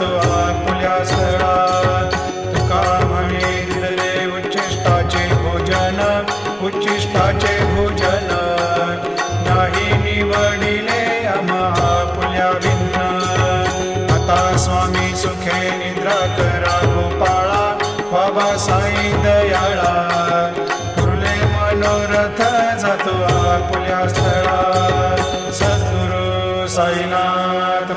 जातो आपुल्या स्थळा. तुका म्हणे दिले उच्चिष्टाचे भोजन, उच्चिष्टाचे भोजन. नाही निवडिले आपुल्या भिन्न. आता स्वामी सुखे निद्रा करा गोपाळा, बाबा साई दयाळा. पुरले मनोरथ जातो आपुल्या स्थळा. सद्गुरु साईनाथ.